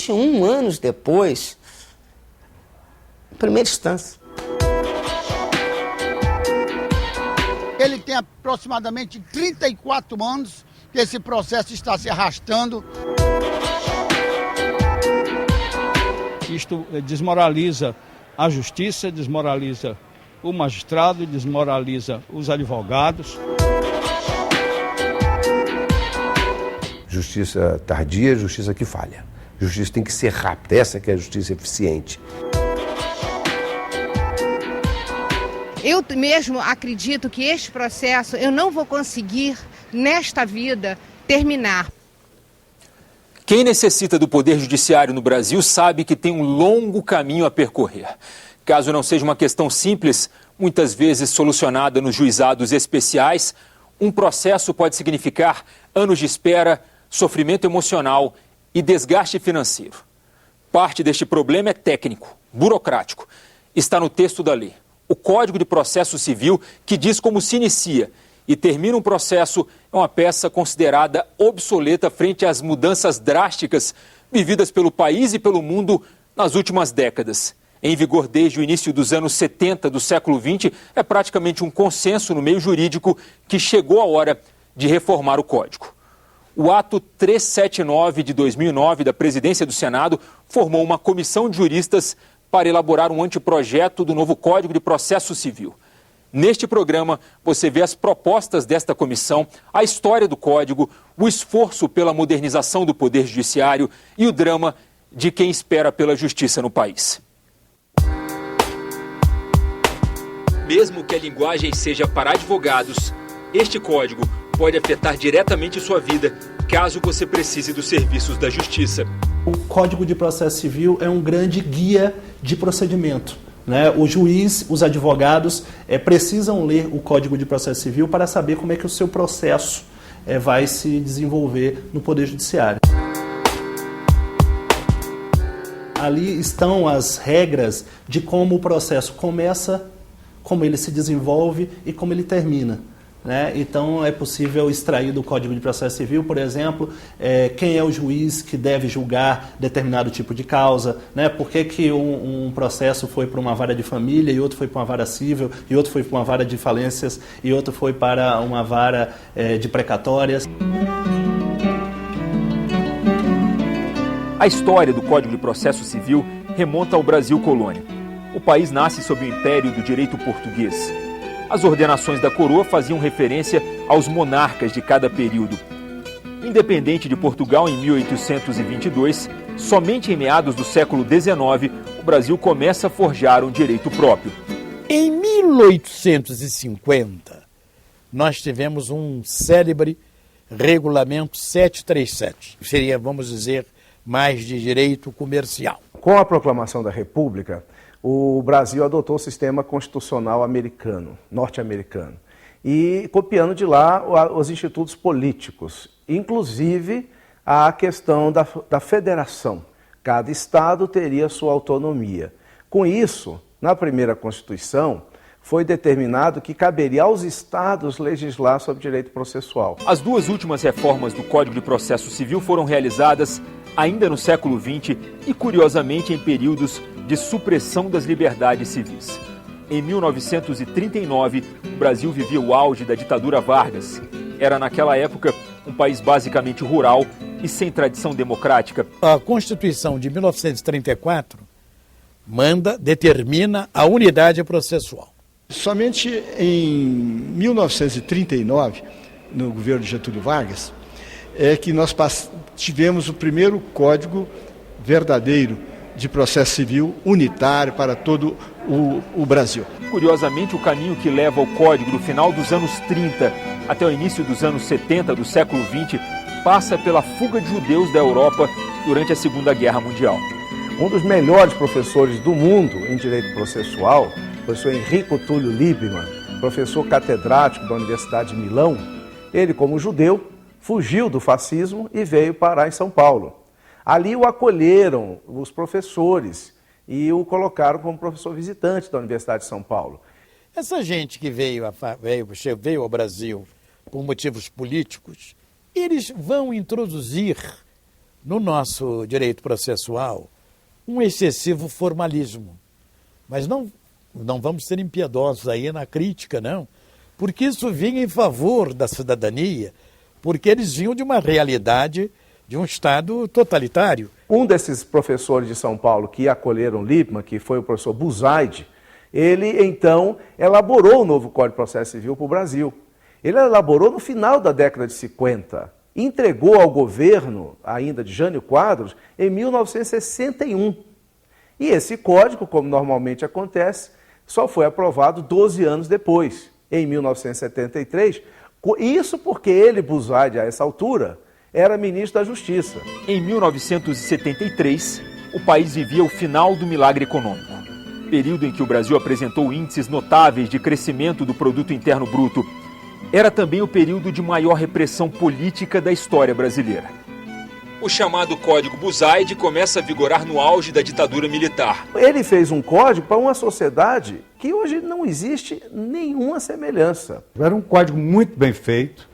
21 anos depois, primeira instância. Ele tem aproximadamente 34 anos que esse processo está se arrastando. Isto desmoraliza a justiça, desmoraliza o magistrado, desmoraliza os advogados. Justiça tardia, justiça que falha. Justiça tem que ser rápida, essa que é a justiça eficiente. Eu mesmo acredito que este processo eu não vou conseguir, nesta vida, terminar. Quem necessita do Poder Judiciário no Brasil sabe que tem um longo caminho a percorrer. Caso não seja uma questão simples, muitas vezes solucionada nos juizados especiais, um processo pode significar anos de espera, sofrimento emocional e desgaste financeiro. Parte deste problema é técnico, burocrático. Está no texto da lei. O Código de Processo Civil, que diz como se inicia e termina um processo, é uma peça considerada obsoleta frente às mudanças drásticas vividas pelo país e pelo mundo nas últimas décadas. Em vigor desde o início dos anos 70 do século XX, é praticamente um consenso no meio jurídico que chegou a hora de reformar o Código. O ato 379 de 2009 da Presidência do Senado formou uma comissão de juristas para elaborar um anteprojeto do novo Código de Processo Civil. Neste programa, você vê as propostas desta comissão, a história do Código, o esforço pela modernização do Poder Judiciário e o drama de quem espera pela justiça no país. Mesmo que a linguagem seja para advogados, este código pode afetar diretamente sua vida, caso você precise dos serviços da justiça. O Código de Processo Civil é um grande guia de procedimento, né? O juiz, os advogados precisam ler o Código de Processo Civil para saber como é que o seu processo vai se desenvolver no Poder Judiciário. Ali estão as regras de como o processo começa, como ele se desenvolve e como ele termina. Né? Então é possível extrair do Código de Processo Civil, por exemplo, quem é o juiz que deve julgar determinado tipo de causa, né? Por que um processo foi para uma vara de família e outro foi para uma vara civil, e outro foi para uma vara de falências e outro foi para uma vara de precatórias. A história do Código de Processo Civil remonta ao Brasil colônia. O país nasce sob o império do direito português. As ordenações da coroa faziam referência aos monarcas de cada período. Independente de Portugal em 1822, somente em meados do século XIX, o Brasil começa a forjar um direito próprio. Em 1850, nós tivemos um célebre Regulamento 737. Seria, vamos dizer, mais de direito comercial. Com a proclamação da República, o Brasil adotou o sistema constitucional americano, norte-americano, e copiando de lá os institutos políticos, inclusive a questão da federação. Cada estado teria sua autonomia. Com isso, na primeira Constituição, foi determinado que caberia aos estados legislar sobre direito processual. As duas últimas reformas do Código de Processo Civil foram realizadas ainda no século XX e, curiosamente, em períodos de supressão das liberdades civis. Em 1939, o Brasil vivia o auge da ditadura Vargas. Era, naquela época, um país basicamente rural e sem tradição democrática. A Constituição de 1934 determina a unidade processual. Somente em 1939, no governo de Getúlio Vargas, é que nós tivemos o primeiro código verdadeiro de processo civil unitário para todo o Brasil. Curiosamente, o caminho que leva ao código do final dos anos 30 até o início dos anos 70 do século XX passa pela fuga de judeus da Europa durante a Segunda Guerra Mundial. Um dos melhores professores do mundo em direito processual, o professor Enrico Túlio Liebmann, professor catedrático da Universidade de Milão, ele, como judeu, fugiu do fascismo e veio parar em São Paulo. Ali o acolheram os professores e o colocaram como professor visitante da Universidade de São Paulo. Essa gente que veio ao Brasil por motivos políticos, eles vão introduzir no nosso direito processual um excessivo formalismo. Mas não vamos ser impiedosos aí na crítica, não, porque isso vinha em favor da cidadania, porque eles vinham de uma realidade de um Estado totalitário. Um desses professores de São Paulo que acolheram Lippmann, que foi o professor Buzaide, ele então elaborou o novo Código de Processo Civil para o Brasil. Ele elaborou no final da década de 50, entregou ao governo, ainda de Jânio Quadros, em 1961. E esse código, como normalmente acontece, só foi aprovado 12 anos depois, em 1973. Isso porque ele, Buzaide, a essa altura, era ministro da Justiça. Em 1973, o país vivia o final do milagre econômico. Período em que o Brasil apresentou índices notáveis de crescimento do produto interno bruto. Era também o período de maior repressão política da história brasileira. O chamado Código Buzaide começa a vigorar no auge da ditadura militar. Ele fez um código para uma sociedade que hoje não existe nenhuma semelhança. Era um código muito bem feito,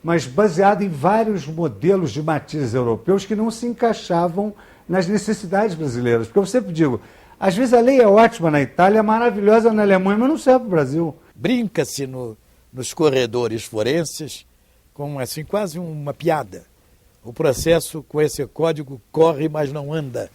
mas baseado em vários modelos de matizes europeus que não se encaixavam nas necessidades brasileiras. Porque eu sempre digo, às vezes a lei é ótima na Itália, é maravilhosa na Alemanha, mas não serve para o Brasil. Brinca-se nos corredores forenses com assim, quase uma piada. O processo com esse código corre, mas não anda.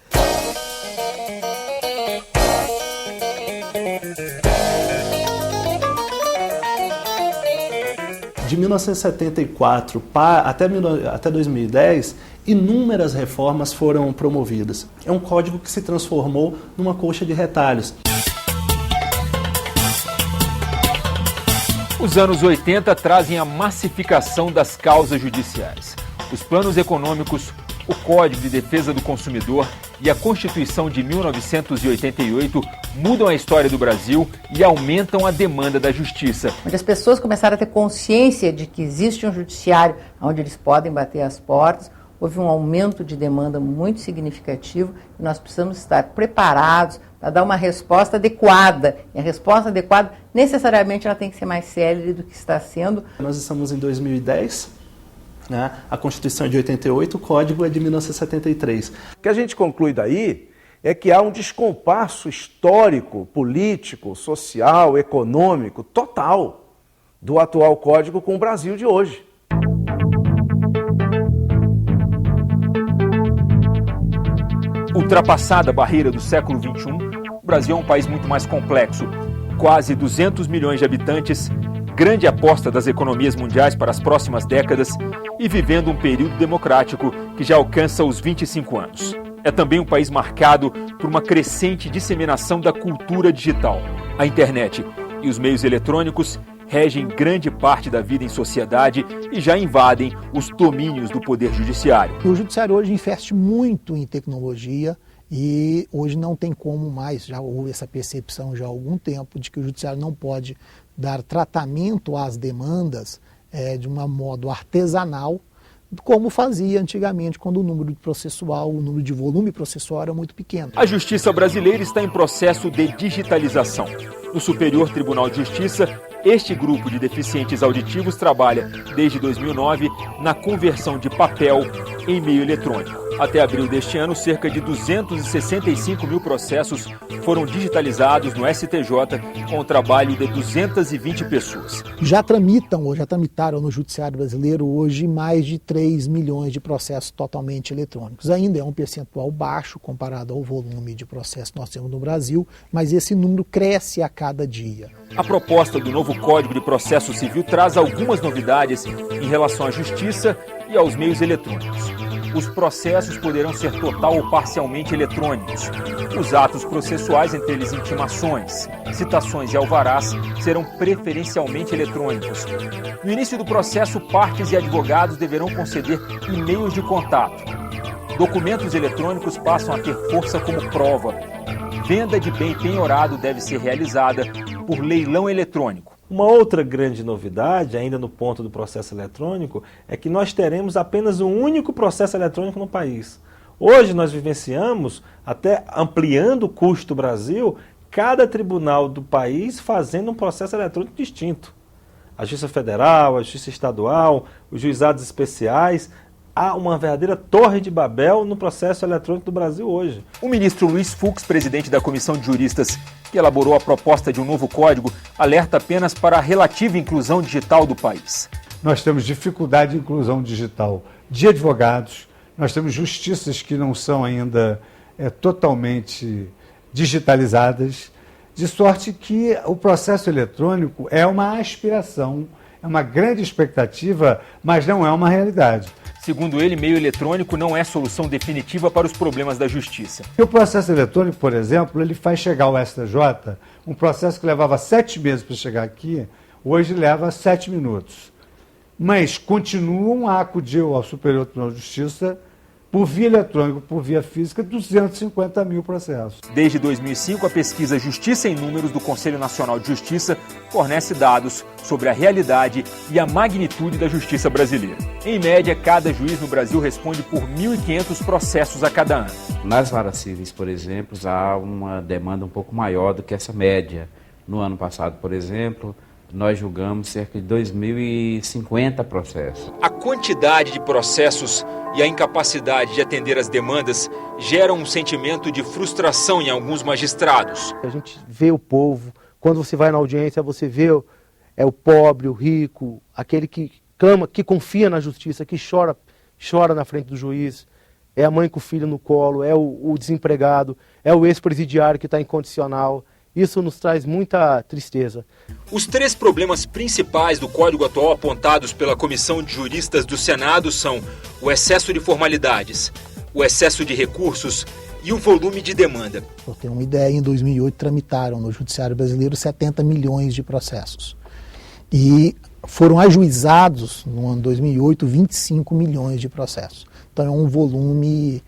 De 1974 até 2010, inúmeras reformas foram promovidas. É um código que se transformou numa colcha de retalhos. Os anos 80 trazem a massificação das causas judiciais. Os planos econômicos, o Código de Defesa do Consumidor e a Constituição de 1988 mudam a história do Brasil e aumentam a demanda da justiça. Onde as pessoas começaram a ter consciência de que existe um judiciário onde eles podem bater as portas, houve um aumento de demanda muito significativo e nós precisamos estar preparados para dar uma resposta adequada. E a resposta adequada, necessariamente, ela tem que ser mais célere do que está sendo. Nós estamos em 2010, né? A Constituição é de 88, o Código é de 1973. O que a gente conclui daí é que há um descompasso histórico, político, social, econômico, total do atual Código com o Brasil de hoje. Ultrapassada a barreira do século XXI, o Brasil é um país muito mais complexo. Quase 200 milhões de habitantes, grande aposta das economias mundiais para as próximas décadas e vivendo um período democrático que já alcança os 25 anos. É também um país marcado por uma crescente disseminação da cultura digital. A internet e os meios eletrônicos regem grande parte da vida em sociedade e já invadem os domínios do poder judiciário. O judiciário hoje investe muito em tecnologia e hoje não tem como mais, já houve essa percepção já há algum tempo de que o judiciário não pode dar tratamento às demandas de um modo artesanal, como fazia antigamente, quando o número processual, o número de volume processual era muito pequeno. A justiça brasileira está em processo de digitalização. No Superior Tribunal de Justiça, este grupo de deficientes auditivos trabalha, desde 2009, na conversão de papel em meio eletrônico. Até abril deste ano, cerca de 265 mil processos foram digitalizados no STJ, com o trabalho de 220 pessoas. Já tramitaram no judiciário brasileiro hoje mais de 3 milhões de processos totalmente eletrônicos. Ainda é um percentual baixo comparado ao volume de processos que nós temos no Brasil, mas esse número cresce a cada dia. A proposta do novo Código de Processo Civil traz algumas novidades em relação à justiça e aos meios eletrônicos. Os processos poderão ser total ou parcialmente eletrônicos. Os atos processuais, entre eles intimações, citações e alvarás, serão preferencialmente eletrônicos. No início do processo, partes e advogados deverão conceder e-mails de contato. Documentos eletrônicos passam a ter força como prova. Venda de bem penhorado deve ser realizada por leilão eletrônico. Uma outra grande novidade, ainda no ponto do processo eletrônico, é que nós teremos apenas um único processo eletrônico no país. Hoje nós vivenciamos, até ampliando o custo do Brasil, cada tribunal do país fazendo um processo eletrônico distinto. A Justiça Federal, a Justiça Estadual, os juizados especiais, há uma verdadeira torre de Babel no processo eletrônico do Brasil hoje. O ministro Luiz Fux, presidente da Comissão de Juristas que elaborou a proposta de um novo código, alerta apenas para a relativa inclusão digital do país. Nós temos dificuldade de inclusão digital de advogados, nós temos justiças que não são ainda totalmente digitalizadas, de sorte que o processo eletrônico é uma aspiração, é uma grande expectativa, mas não é uma realidade. Segundo ele, meio eletrônico não é solução definitiva para os problemas da justiça. E o processo eletrônico, por exemplo, ele faz chegar ao STJ, um processo que levava 7 meses para chegar aqui, hoje leva 7 minutos. Mas continuam a acudir ao Superior Tribunal de Justiça por via eletrônica, por via física, 250 mil processos. Desde 2005, a pesquisa Justiça em Números do Conselho Nacional de Justiça fornece dados sobre a realidade e a magnitude da justiça brasileira. Em média, cada juiz no Brasil responde por 1.500 processos a cada ano. Nas varas cíveis, por exemplo, há uma demanda um pouco maior do que essa média. No ano passado, por exemplo, nós julgamos cerca de 2.050 processos. A quantidade de processos e a incapacidade de atender as demandas geram um sentimento de frustração em alguns magistrados. A gente vê o povo, quando você vai na audiência, você vê o pobre, o rico, aquele que clama, que confia na justiça, que chora na frente do juiz. É a mãe com o filho no colo, é o desempregado, é o ex-presidiário que está incondicional. Isso nos traz muita tristeza. Os 3 problemas principais do Código atual apontados pela Comissão de Juristas do Senado são o excesso de formalidades, o excesso de recursos e o volume de demanda. Eu tenho uma ideia, em 2008 tramitaram no Judiciário Brasileiro 70 milhões de processos. E foram ajuizados, no ano 2008, 25 milhões de processos. Então é um volume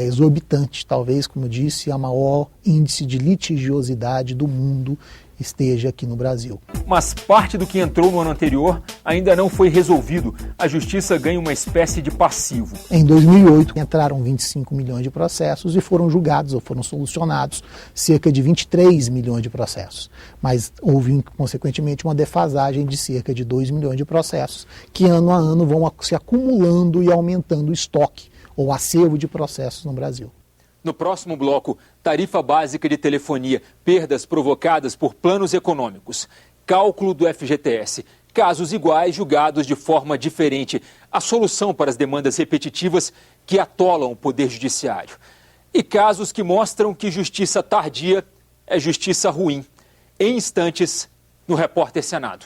exorbitante, talvez, como eu disse, a maior índice de litigiosidade do mundo esteja aqui no Brasil. Mas parte do que entrou no ano anterior ainda não foi resolvido. A Justiça ganha uma espécie de passivo. Em 2008 entraram 25 milhões de processos e foram julgados ou foram solucionados cerca de 23 milhões de processos. Mas houve, consequentemente, uma defasagem de cerca de 2 milhões de processos que ano a ano vão se acumulando e aumentando o estoque ou acervo de processos no Brasil. No próximo bloco, tarifa básica de telefonia, perdas provocadas por planos econômicos, cálculo do FGTS, casos iguais julgados de forma diferente, a solução para as demandas repetitivas que atolam o Poder Judiciário. E casos que mostram que justiça tardia é justiça ruim. Em instantes, no Repórter Senado.